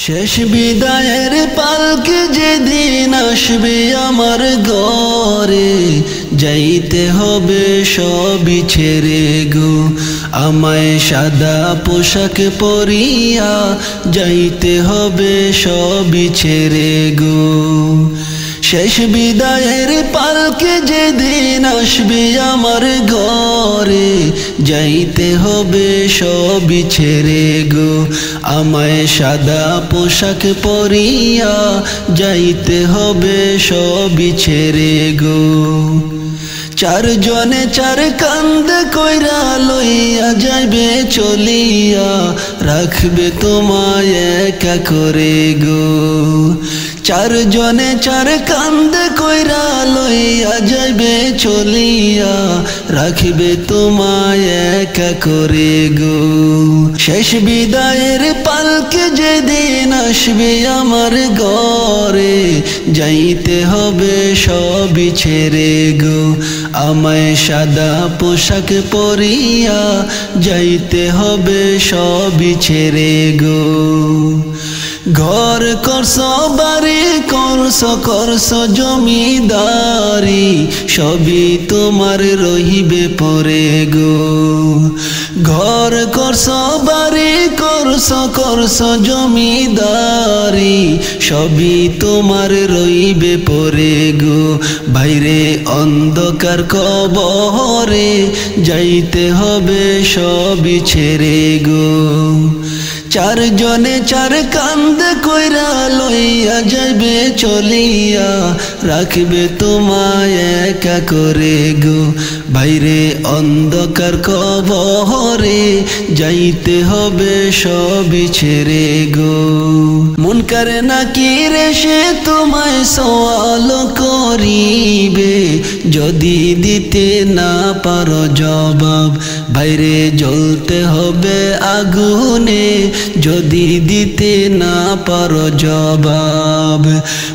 শেষ বিদায়ের পালকে যেদিন আসবে আমার ঘরে, যাইতে হবে সবই ছেড়ে গো। আমায় সাদা পোশাক পরিয়া যাইতে হবে সবই ছেড়ে গো। শেষ বিদায়ের পালকে যেদিন আসবে আমার ঘরে, যাইতে হবে সবই ছেড়ে গো। আমায় সাদা পোশাক পরিয়া যাইতে হবে সবই ছেড়ে গো। চারজনে চার কান্দ কইরা লইয়া যাইবে চলিয়া, রাখবে তোমায় একা করে গো। চারজনে চার কান্দ কইরা লইয়া যাইবে চলিয়া, রাখবে তোমায় একা করে গো। শেষ বিদায়ের পালকে যেদিন আসবে আমার ঘরে, যাইতে হবে সবই ছেড়ে গো। আমায় সাদা পোশাক পরিয়া যাইতে হবে সবই ছেড়ে গো। ঘর করছ বাড়ি করছ জমিদারি, সবই তোমার রহিবে পরে গো। ঘর করছ বাড়ি করছ জমিদারি, সবই তোমার রইবে পরে গো। বাইরে অন্ধকার কবরে, যাইতে হবে সবই ছেড়ে গো। চারজনে চার কান্দ কইরা লইয়া যাইবে চলিয়া, রাখবে তোমায় একা করে গো। বাইরে অন্ধকার কবরে, যাইতে হবে সবই ছেড়ে গো। মুনকার নাকির এসে তোমায় সওয়াল করিবে, যদি দিতে না পারো জবাব, বাইরে জ্বলতে হবে আগুনে, যদি দিতে না পারো জবাব।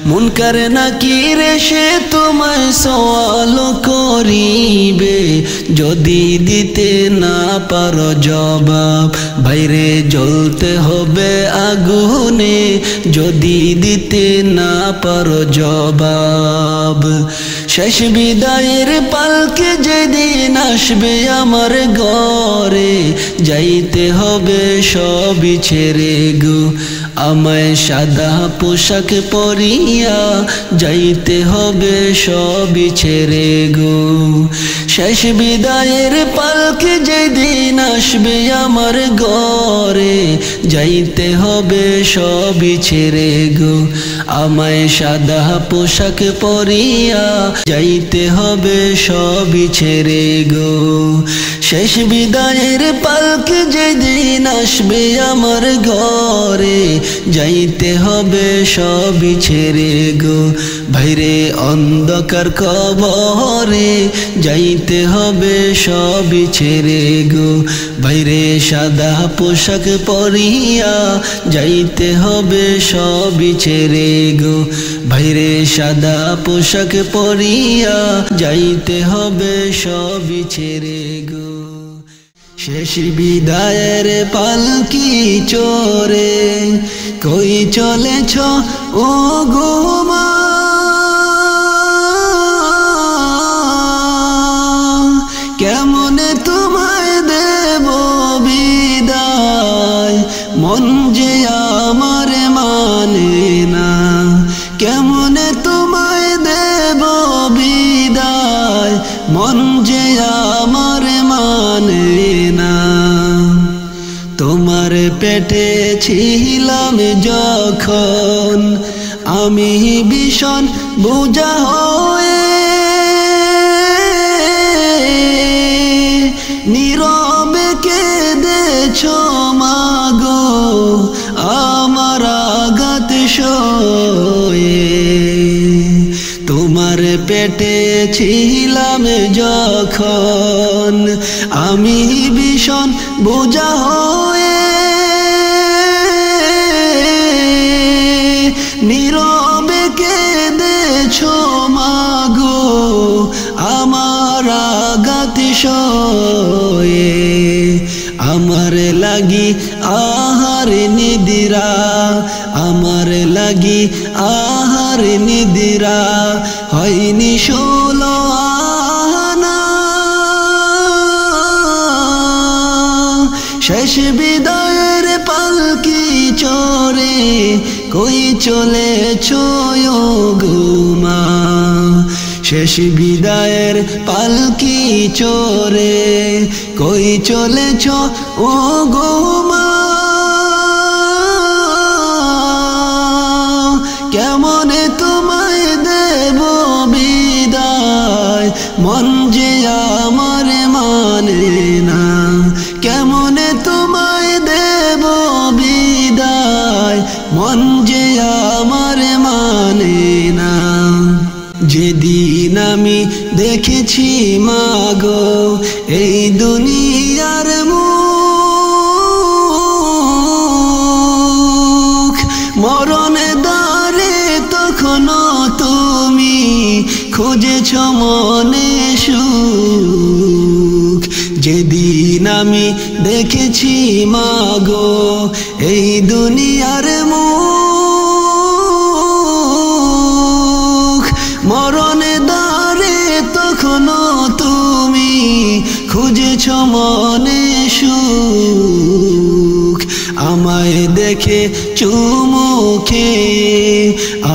মুনকার নাকির এসে তোমায় সওয়াল করিবে, যদি দিতে না পারো জবাব, বাইরে জ্বলতে হবে আগুনে, যদি দিতে না পারো জবাব। শেষ বিদায়ের পালকে যেদিন আসবে আমার ঘরে, যাইতে হবে সবই ছেড়ে গো। আমায় সাদা পোশাক পরিয়া যাইতে হবে সবই ছেড়ে গো। শেষ বিদায়ের পালকে যেদিন আসবে আমার ঘরে, যাইতে হবে সবই ছেড়ে গো। আমায় সাদা পোশাক পরিয়া যাইতে হবে সবই ছেড়ে গো। শেষ বিদায়ের পালকে যেদিন আসবে আমার ঘরে, যাইতে হবে সবই ছেড়ে গো। বাইরে অন্ধকার কবরে, যাইতে হবে সবই ছেড়ে গো। বাইরে সাদা পোশাক পরিয়া যাইতে হবে সবই ছেড়ে গো। বাইরে সাদা পোশাক পরিয়া যাইতে হবে সবই ছেড়ে গো। শেষ বিদায়ের পালকি চোরে, কই চলেছ ও গো মা? কেমনে তোমায় দেব বিদায়, মন যে আমার মানে না। কেমনে তোমায় দেব বিদায়, মন যে আমার মানে না। তোমার পেটে ছিলাম যখন আমি ভীষণ বোঝা হয়ে, নীরবে কেঁদেছ মাগো আমার আঘাত সয়ে। তোমার পেটে ছিলাম যখন আমি ভীষণ বোঝা হয়ে, নীরবে কেঁদেছ মাগো আমার আঘাত সয়ে। আমার লাগি আহার নিদিরা আমার লাগি আহার নিদ্রা হয়নি 16 আনা শেষ বিদায়ের পালকি চড়ে কই চলেছ গো মা শেষ বিদায়ের পালকি চড়ে কই চলেছ ও গো মা কেমনে তোমায় দেব বিদায় মন যে আমার মানে না কেমনে তোমায় দেব বিদায় মন যে আমার মানে না যেদিন আমি দেখেছি মাগো এই দুনিয়ার মুখ মরণে দ্বারে তখনো তুমি খুঁজেছ মনে সুখ যেদিন আমি দেখেছি মাগো এই দুনিয়ার মুখ মরণে দ্বারে তখনো তুমি খুঁজেছ মনে সুখ আমায় দেখে চুমু খেয়ে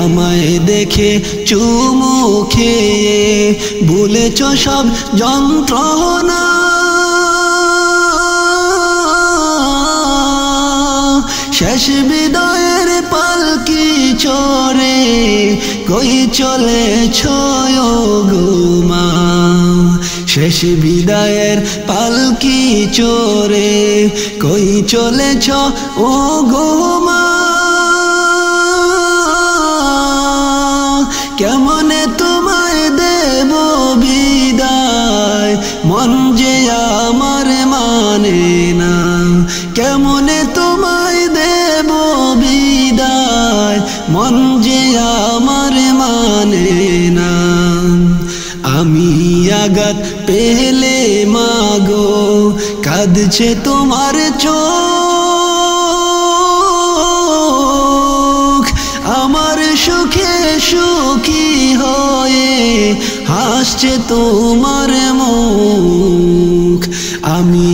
আমায় দেখে চুমু খেয়ে ভুলেছ সব যন্ত্রণা শেষ বিদায়ের পালকি চড়ে কই চলেছ গো মা শেষ বিদায়ের পালকি চড়ে কই চলেছ ও গো মা কেমনে তোমায় দেব বিদায় মন যে আমার মানে না কেমনে তোমায় দেব বিদায় মন যে আমার মানে না আমি আঘাত পেলে মাগো কাঁদছে তোমার চোখ আমার সুখে সুখী হয়ে হাসছে তোমার মুখ আমি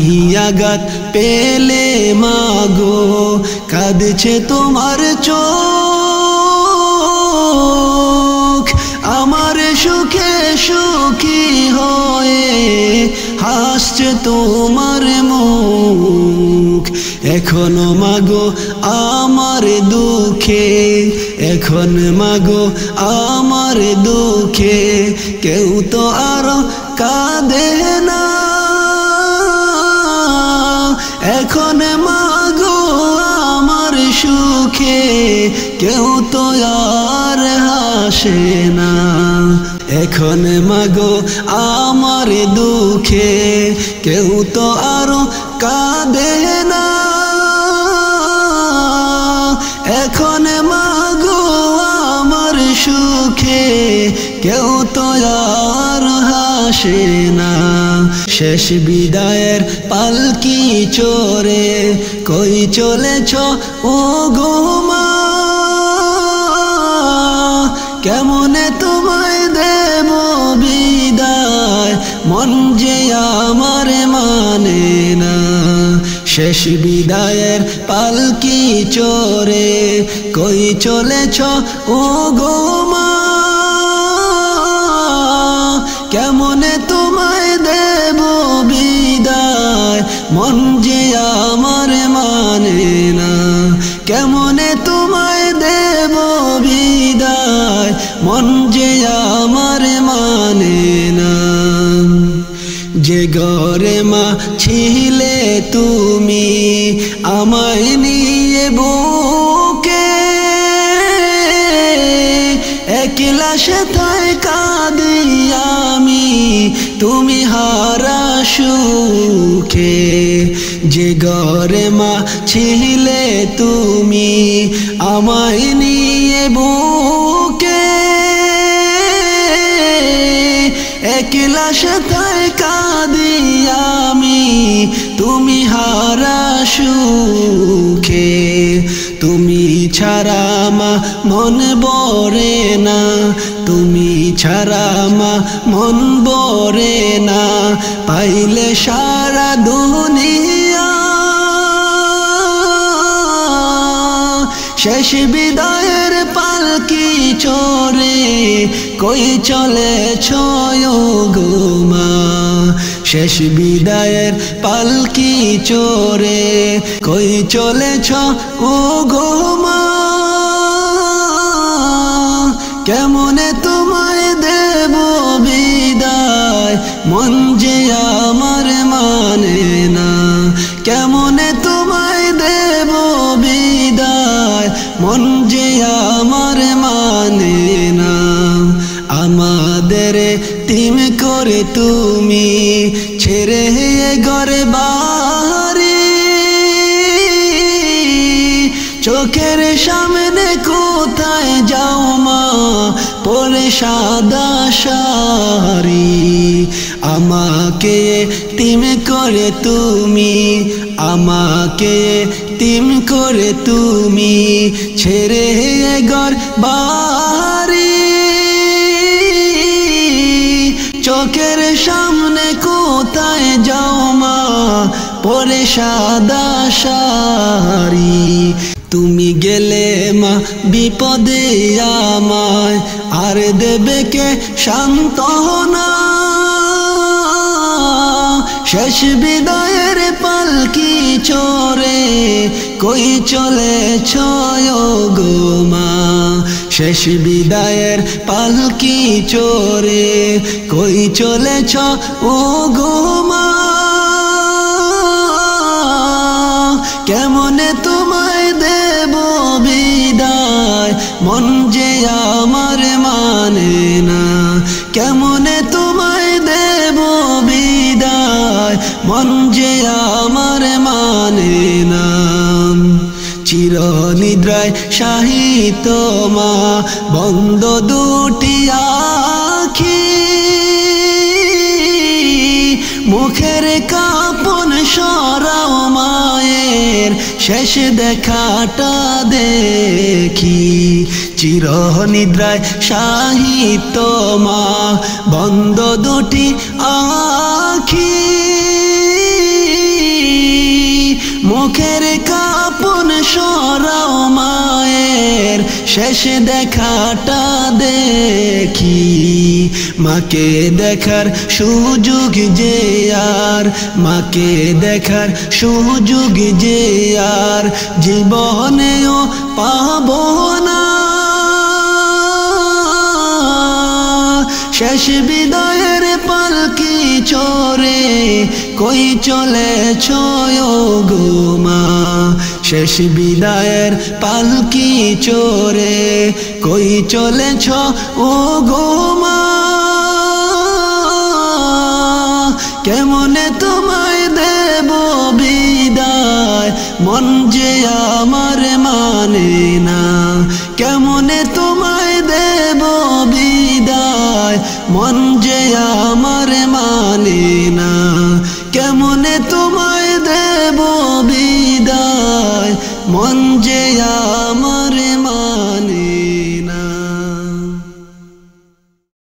আঘাত পেলে মাগো কাঁদছে তোমার চোখ আমার সুখে সুখী হয়ে হাসছে তোমার মুখ এখনো মাগো আমার দুঃখে এখন মাগো আমার দুঃখে কেউ তো আর কাঁদে না এখন মাগো আমার সুখে কেউ তো আর হাসে না এখন মাগো আমার দুঃখে কেউ তো আর কাঁদে না এখন মাগো আমার সুখে কেউ তো আর হাসে না শেষ বিদায়ের পালকি চড়ে কই চলেছ ও গো মা কেমনে তোমায় দেব বিদায় মন যে আমার মানে না শেষ বিদায়ের পালকি চড়ে কই চলেছ ও গো মা কেমনে তোমায় দেব বিদায় মন যে আমার মানে না কেমনে তোমায় দেব বিদায় মন যে আমার মানে না যে ঘরে মা ছিলে তুমি আমায় নিয়ে বুকে একলা সেথায় কাঁদি আমি তুমি হারা সুখে যে ঘরে মা ছিলে তুমি আমায় নিয়ে বুকে একলা সেথায় কাঁদি আমি তুমি হারা সুখে তুমি ছাড়া মা মন ভরে না, তুমি ছাড়া মা মন ভরে না, পাইলে সারা দুনিয়া। শেষ বিদায়ের পালকি চড়ে কই চলেছ গো মা, শেষ বিদায়ের পালকি চড়ে কই চলেছ ও গো মা। কেমনে তোমায় দেব বিদায়, মন যে আমার মানে না, কেমনে তোমায় দেব বিদায়, মন যে আমার মানে না। আমাদের তিম করে তুমি ছেড়ে ঘর বাড়ি, চোখের সামনে কোথায় যাও মা পরে সাদা শাড়ি। আমাকে তিম করে তুমি, আমাকে তিম করে তুমি ছেড়ে ঘর বাড়ি, চোখের সামনে কোথায় যাও মা পরে সাদা শাড়ি। তুমি গেলে মা বিপদে আমায় আর দেবে কে সান্ত্বনা, শেষ বিদায়ের পালকি চড়ে কই চলেছ গো মা, শেষ বিদায়ের পালকি চড়ে কই চলেছ ও গো মা। কেমনে তোমায় দেব বিদায়, মন যে আমার মানে না, কেমনে তোমায় দেব বিদায়, মন যে আমার মানে না। চিরনিদ্রায় শাহিত মা বন্ধ দুটি আখি, মুখের কাপন সরাও মায়ের শেষ দেখাটা দেখি। চিরনিদ্রায় শাহিত মা বন্ধ দুটি আখি, মুখের কাপন সরাও মায়ের শেষ দেখাটা দেখি। মাকে দেখার সুযোগ যে আর, মাকে দেখার সুযোগ যে আর জীবনেও পাব না, শেষ বিদায়ের পালকি চড়ে কই চলেছ গো মা, শেষ বিদায়ের পালকি চড়ে কই চলেছ ও গো মা। কেমনে তোমায় দেব বিদায়, মন যে আমার মানে না, কেমনে তোমায় দেব বিদায়, মন